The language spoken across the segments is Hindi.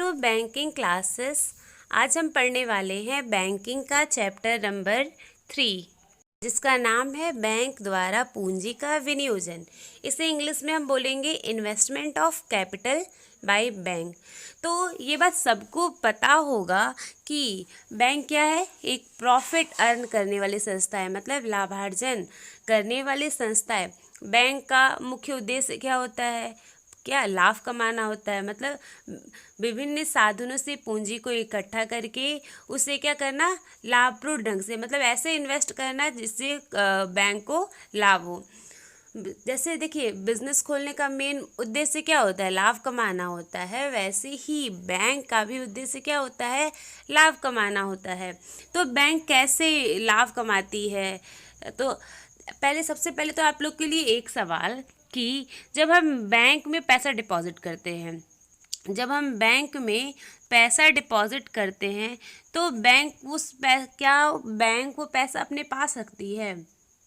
To banking classes. आज हम पढ़ने वाले हैं बैंकिंग का चैप्टर नंबर 3, जिसका नाम है बैंक द्वारा पूंजी का विनियोजन। इसे इंग्लिश में हम बोलेंगे investment of capital by bank. तो ये बात सबको पता होगा कि बैंक क्या है, एक प्रॉफिट अर्न करने वाली संस्था है, मतलब लाभार्जन करने वाली संस्था है। बैंक का मुख्य उद्देश्य क्या होता है, क्या लाभ कमाना होता है, मतलब विभिन्न साधनों से पूंजी को इकट्ठा करके उसे क्या करना, लाभप्रद ढंग से, मतलब ऐसे इन्वेस्ट करना जिससे बैंक को लाभ हो। जैसे देखिए, बिजनेस खोलने का मेन उद्देश्य क्या होता है, लाभ कमाना होता है। वैसे ही बैंक का भी उद्देश्य क्या होता है, लाभ कमाना होता है। तो बैंक कैसे लाभ कमाती है, तो सबसे पहले तो आप लोग के लिए एक सवाल कि जब हम बैंक में पैसा डिपॉजिट करते हैं, तो बैंक क्या बैंक वो पैसा अपने पास रखती है।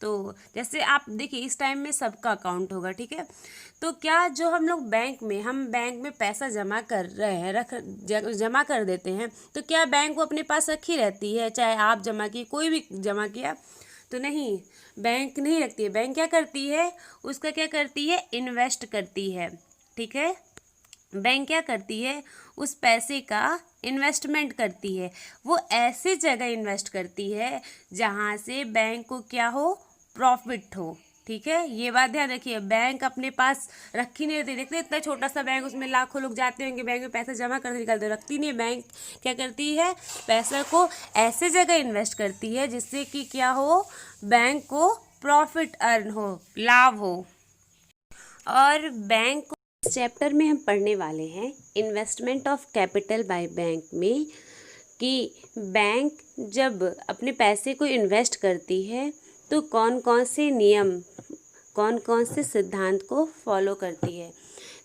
तो जैसे आप देखिए, इस टाइम में सबका अकाउंट होगा, ठीक है। तो क्या जो हम लोग बैंक में पैसा जमा कर रहे हैं, जमा कर देते हैं, तो क्या बैंक वो अपने पास रखी रहती है, चाहे आप जमा किए, कोई भी जमा किया, तो नहीं, बैंक नहीं रखती है। बैंक क्या करती है, उसका क्या करती है, इन्वेस्ट करती है, ठीक है। बैंक क्या करती है, उस पैसे का इन्वेस्टमेंट करती है। वो ऐसी जगह इन्वेस्ट करती है जहाँ से बैंक को क्या हो, प्रॉफिट हो, ठीक है। ये बात ध्यान रखिए, बैंक अपने पास रखी नहीं रहती। देखते इतना छोटा सा बैंक, उसमें लाखों लोग जाते होंगे बैंक में पैसा जमा करके निकालते, रखती नहीं है। बैंक क्या करती है, पैसा को ऐसे जगह इन्वेस्ट करती है जिससे कि क्या हो, बैंक को प्रॉफिट अर्न हो, लाभ हो। और बैंक को इस चैप्टर में हम पढ़ने वाले हैं investment of capital by bank में, कि बैंक जब अपने पैसे को इन्वेस्ट करती है तो कौन कौन से नियम, कौन कौन से सिद्धांत को फॉलो करती है।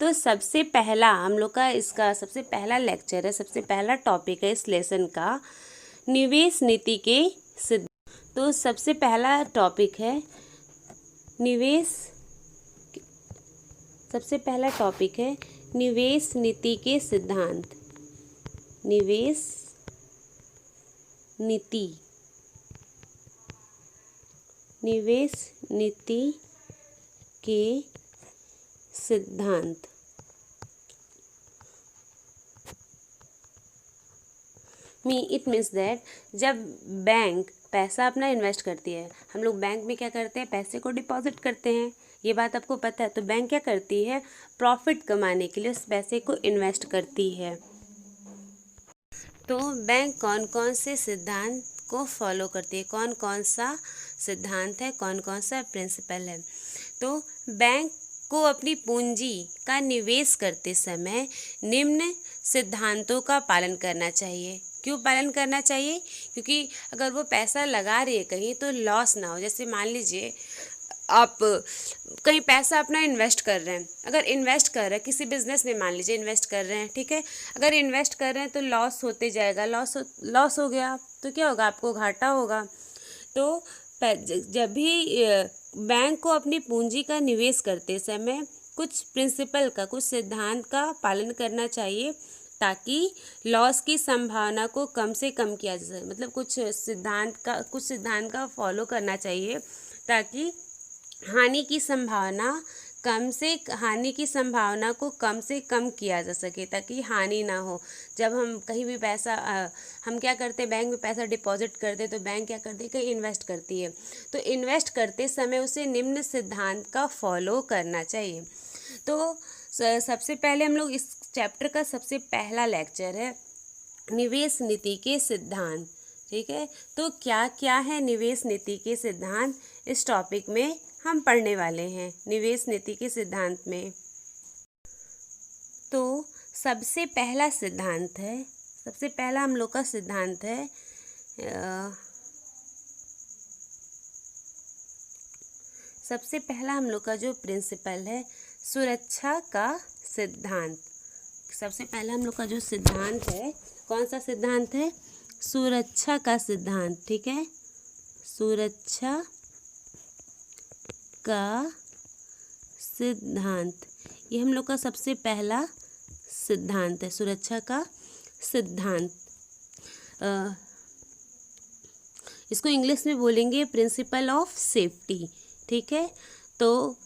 तो सबसे पहला हम लोग का इसका सबसे पहला लेक्चर है, सबसे पहला टॉपिक है इस लेसन का, निवेश नीति के सिद्धांत। तो सबसे पहला टॉपिक है सबसे पहला टॉपिक है निवेश नीति के सिद्धांत। निवेश नीति के सिद्धांत। इट मीन्स दैट जब बैंक पैसा अपना इन्वेस्ट करती है, हम लोग बैंक में क्या करते हैं, पैसे को डिपॉजिट करते हैं, ये बात आपको पता है। तो बैंक क्या करती है, प्रॉफिट कमाने के लिए उस पैसे को इन्वेस्ट करती है। तो बैंक कौन कौन से सिद्धांत को फॉलो करती है, कौन कौन सा सिद्धांत है, कौन कौन सा प्रिंसिपल है। तो बैंक को अपनी पूंजी का निवेश करते समय निम्न सिद्धांतों का पालन करना चाहिए। क्यों पालन करना चाहिए, क्योंकि अगर वो पैसा लगा रही है कहीं तो लॉस ना हो। जैसे मान लीजिए आप कहीं पैसा अपना इन्वेस्ट कर रहे हैं, अगर इन्वेस्ट कर रहे हैं किसी बिजनेस में, मान लीजिए इन्वेस्ट कर रहे हैं, ठीक है। अगर इन्वेस्ट कर रहे हैं तो लॉस होते जाएगा, लॉस हो गया तो क्या होगा, आपको घाटा होगा। तो जब भी बैंक को अपनी पूंजी का निवेश करते समय कुछ प्रिंसिपल का, कुछ सिद्धांत का पालन करना चाहिए, ताकि लॉस की संभावना को कम से कम किया जा सके। मतलब कुछ सिद्धांत का फॉलो करना चाहिए, ताकि हानि की संभावना को कम से कम किया जा सके, ताकि हानि ना हो। जब हम कहीं भी पैसा हम क्या करते हैं, बैंक में पैसा डिपॉजिट करते हैं, तो बैंक क्या करती है, कहीं इन्वेस्ट करती है। तो इन्वेस्ट करते समय उसे निम्न सिद्धांत का फॉलो करना चाहिए। तो सबसे पहले हम लोग इस चैप्टर का सबसे पहला लेक्चर है निवेश नीति के सिद्धांत, ठीक है। तो क्या क्या है निवेश नीति के सिद्धांत, इस टॉपिक में हम पढ़ने वाले हैं निवेश नीति के सिद्धांत में। तो सबसे पहला हम लोग का सिद्धांत है सबसे पहला हम लोग का जो प्रिंसिपल है, सुरक्षा का सिद्धांत। सबसे पहला हम लोग का जो सिद्धांत है, कौन सा सिद्धांत है, सुरक्षा का सिद्धांत, ठीक है। सुरक्षा का सिद्धांत, ये हम लोग का सबसे पहला सिद्धांत है, सुरक्षा का सिद्धांत। इसको इंग्लिश में बोलेंगे प्रिंसिपल ऑफ सेफ्टी। ठीक है, तो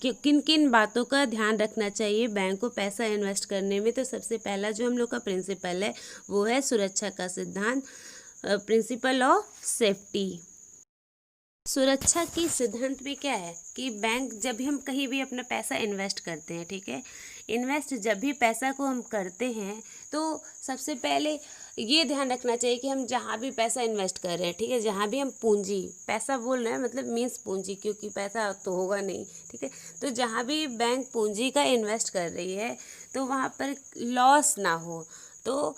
किन किन बातों का ध्यान रखना चाहिए बैंक को पैसा इन्वेस्ट करने में? तो सबसे पहला जो हम लोग का प्रिंसिपल है वो है सुरक्षा का सिद्धांत, प्रिंसिपल ऑफ सेफ्टी। सुरक्षा की सिद्धांत में क्या है कि बैंक जब भी हम कहीं भी अपना पैसा इन्वेस्ट करते हैं, ठीक है, इन्वेस्ट जब भी पैसा को हम करते हैं तो सबसे पहले ये ध्यान रखना चाहिए कि हम जहाँ भी पैसा इन्वेस्ट कर रहे हैं, ठीक है, जहाँ भी हम पूंजी, पैसा बोल रहे हैं मतलब मीन्स पूंजी, क्योंकि पैसा तो होगा नहीं, ठीक है, तो जहाँ भी बैंक पूंजी का इन्वेस्ट कर रही है तो वहाँ पर लॉस ना हो। तो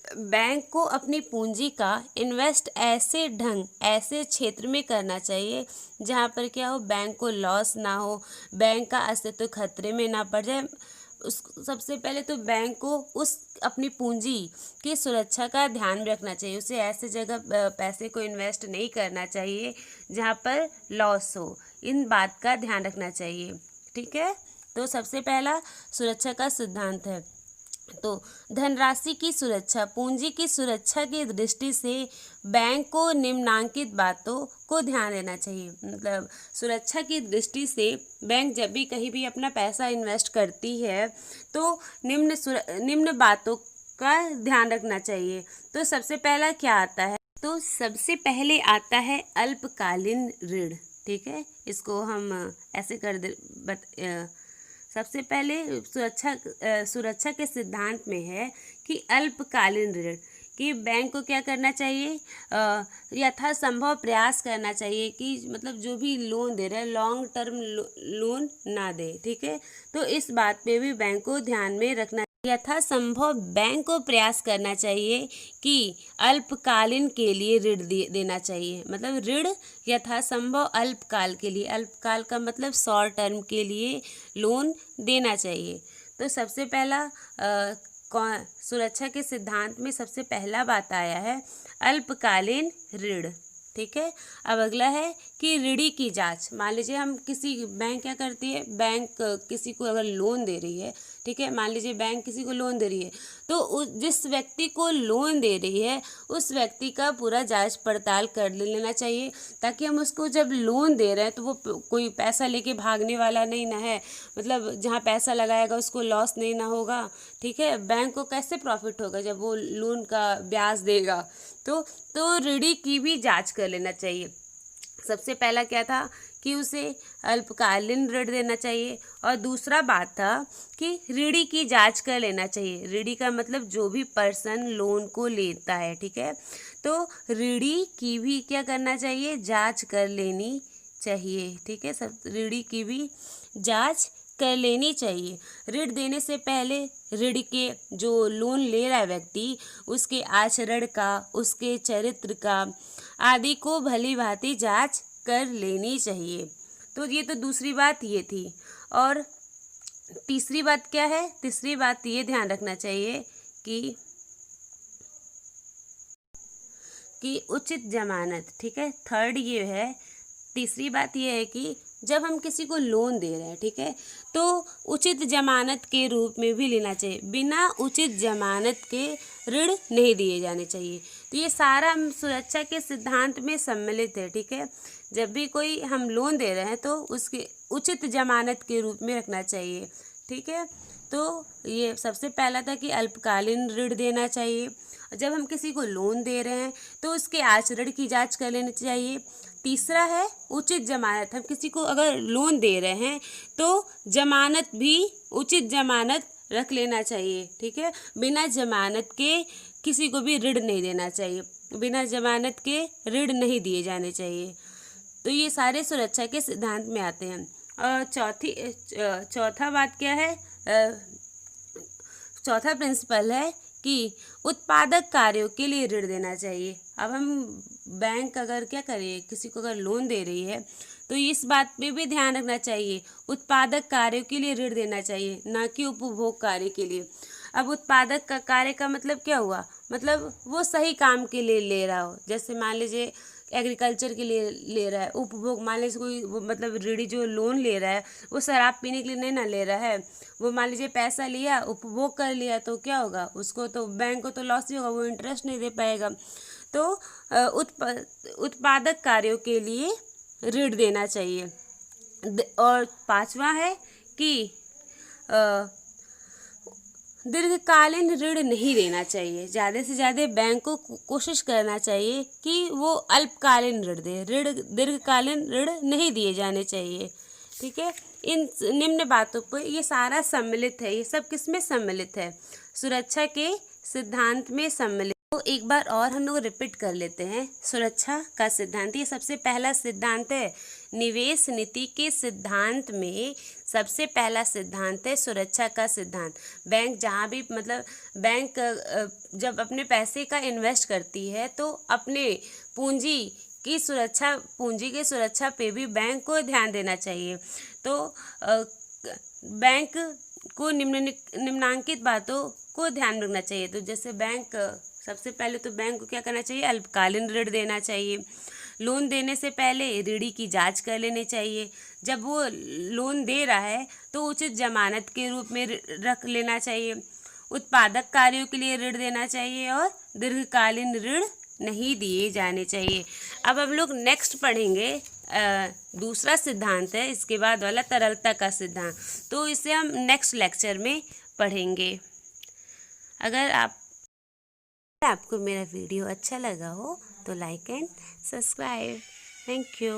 बैंक को अपनी पूंजी का इन्वेस्ट ऐसे क्षेत्र में करना चाहिए जहाँ पर क्या हो, बैंक को लॉस ना हो, बैंक का अस्तित्व खतरे में ना पड़ जाए। उस सबसे पहले तो बैंक को उस अपनी पूंजी की सुरक्षा का ध्यान रखना चाहिए। उसे ऐसे जगह पैसे को इन्वेस्ट नहीं करना चाहिए जहाँ पर लॉस हो, इन बात का ध्यान रखना चाहिए। ठीक है, तो सबसे पहला सुरक्षा का सिद्धांत है। तो धनराशि की सुरक्षा, पूंजी की सुरक्षा की दृष्टि से बैंक को निम्नांकित बातों को ध्यान देना चाहिए। मतलब सुरक्षा की दृष्टि से बैंक जब भी कहीं भी अपना पैसा इन्वेस्ट करती है तो निम्न बातों का ध्यान रखना चाहिए। तो सबसे पहला क्या आता है? तो सबसे पहले आता है अल्पकालीन ऋण। ठीक है, इसको हम ऐसे कर दे सबसे पहले सुरक्षा के सिद्धांत में है कि अल्पकालीन ऋण, कि बैंक को क्या करना चाहिए, यथासंभव प्रयास करना चाहिए कि मतलब जो भी लोन दे रहे हैं लॉन्ग टर्म लोन ना दे। ठीक है, तो इस बात पे भी बैंक को ध्यान में रखना, यथासंभव बैंक को प्रयास करना चाहिए कि अल्पकालीन के लिए ऋण देना चाहिए। मतलब ऋण यथासंभव अल्पकाल के लिए, अल्पकाल का मतलब शॉर्ट टर्म के लिए लोन देना चाहिए। तो सबसे पहला सुरक्षा के सिद्धांत में सबसे पहला बात आया है अल्पकालीन ऋण। ठीक है, अब अगला है कि ऋणी की जांच। मान लीजिए हम किसी बैंक क्या करती है, बैंक किसी को अगर लोन दे रही है, ठीक है, मान लीजिए बैंक किसी को लोन दे रही है तो जिस व्यक्ति को लोन दे रही है उस व्यक्ति का पूरा जांच पड़ताल कर लेना चाहिए, ताकि हम उसको जब लोन दे रहे हैं तो वो कोई पैसा लेके भागने वाला नहीं ना है, मतलब जहाँ पैसा लगाएगा उसको लॉस नहीं ना होगा। ठीक है, बैंक को कैसे प्रॉफिट होगा जब वो लोन का ब्याज देगा। तो ऋणी की भी जांच कर लेना चाहिए। सबसे पहला क्या था कि उसे अल्पकालीन ऋण देना चाहिए, और दूसरा बात था कि ऋणी की जांच कर लेना चाहिए। ऋणी का मतलब जो भी पर्सन लोन को लेता है। ठीक है, तो ऋणी की भी क्या करना चाहिए, जांच कर लेनी चाहिए। ठीक है, सब ऋणी की भी जांच कर लेनी चाहिए। ऋण देने से पहले ऋण के जो लोन ले रहा है व्यक्ति, उसके आचरण का, उसके चरित्र का आदि को भली भांति जांच कर लेनी चाहिए। तो ये तो दूसरी बात ये थी। और तीसरी बात क्या है? तीसरी बात ये ध्यान रखना चाहिए कि उचित जमानत। ठीक है, थर्ड ये है, तीसरी बात ये है कि जब हम किसी को लोन दे रहे हैं, ठीक है, तो उचित जमानत के रूप में भी लेना चाहिए। बिना उचित जमानत के ऋण नहीं दिए जाने चाहिए। तो ये सारा हम सुरक्षा के सिद्धांत में सम्मिलित है। ठीक है, जब भी कोई हम लोन दे रहे हैं तो उसके उचित जमानत के रूप में रखना चाहिए। ठीक है, तो ये सबसे पहला था कि अल्पकालीन ऋण देना चाहिए। जब हम किसी को लोन दे रहे हैं तो उसके आचरण की जांच कर लेनी चाहिए। तीसरा है उचित जमानत। हम किसी को अगर लोन दे रहे हैं तो जमानत भी, उचित जमानत रख लेना चाहिए। ठीक है, बिना जमानत के किसी को भी ऋण नहीं देना चाहिए, बिना जमानत के ऋण नहीं दिए जाने चाहिए। तो ये सारे सुरक्षा के सिद्धांत में आते हैं। और चौथा बात क्या है, चौथा प्रिंसिपल है कि उत्पादक कार्यों के लिए ऋण देना चाहिए। अब हम बैंक अगर क्या करें, किसी को अगर लोन दे रही है तो इस बात पे भी ध्यान रखना चाहिए, उत्पादक कार्यों के लिए ऋण देना चाहिए, ना कि उपभोग कार्य के लिए। अब उत्पादक का कार्य का मतलब क्या हुआ, मतलब वो सही काम के लिए ले रहा हो। जैसे मान लीजिए एग्रीकल्चर के लिए ले रहा है, उपभोग मान लीजिए कोई वो मतलब ऋणी जो लोन ले रहा है वो शराब पीने के लिए नहीं ना ले रहा है, वो मान लीजिए पैसा लिया उपभोग कर लिया, तो क्या होगा, उसको तो बैंक को तो लॉस ही होगा, वो इंटरेस्ट नहीं दे पाएगा। तो उत्पादक कार्यों के लिए ऋण देना चाहिए। और पांचवा है कि दीर्घकालीन ऋण नहीं देना चाहिए। ज़्यादा से ज़्यादा बैंक को कोशिश करना चाहिए कि वो अल्पकालीन ऋण दे, दीर्घकालीन ऋण नहीं दिए जाने चाहिए। ठीक है, इन निम्न बातों पर ये सारा सम्मिलित है। ये सब किस में सम्मिलित है? सुरक्षा के सिद्धांत में सम्मिलित। तो एक बार और हम लोग रिपीट कर लेते हैं। सुरक्षा का सिद्धांत, ये सबसे पहला सिद्धांत है। निवेश नीति के सिद्धांत में सबसे पहला सिद्धांत है सुरक्षा का सिद्धांत। बैंक जहाँ भी मतलब बैंक जब अपने पैसे का इन्वेस्ट करती है तो अपने पूंजी की सुरक्षा पे भी बैंक को ध्यान देना चाहिए। तो बैंक को निम्नांकित बातों को ध्यान रखना चाहिए। तो जैसे बैंक सबसे पहले तो बैंक को क्या करना चाहिए? अल्पकालीन ऋण देना चाहिए। लोन देने से पहले ऋणी की जांच कर लेनी चाहिए। जब वो लोन दे रहा है तो उचित जमानत के रूप में रख लेना चाहिए। उत्पादक कार्यों के लिए ऋण देना चाहिए और दीर्घकालीन ऋण नहीं दिए जाने चाहिए। अब हम लोग नेक्स्ट पढ़ेंगे दूसरा सिद्धांत है इसके बाद वाला, तरलता का सिद्धांत। तो इसे हम नेक्स्ट लेक्चर में पढ़ेंगे। अगर आपको मेरा वीडियो अच्छा लगा हो तो like and subscribe. Thank you.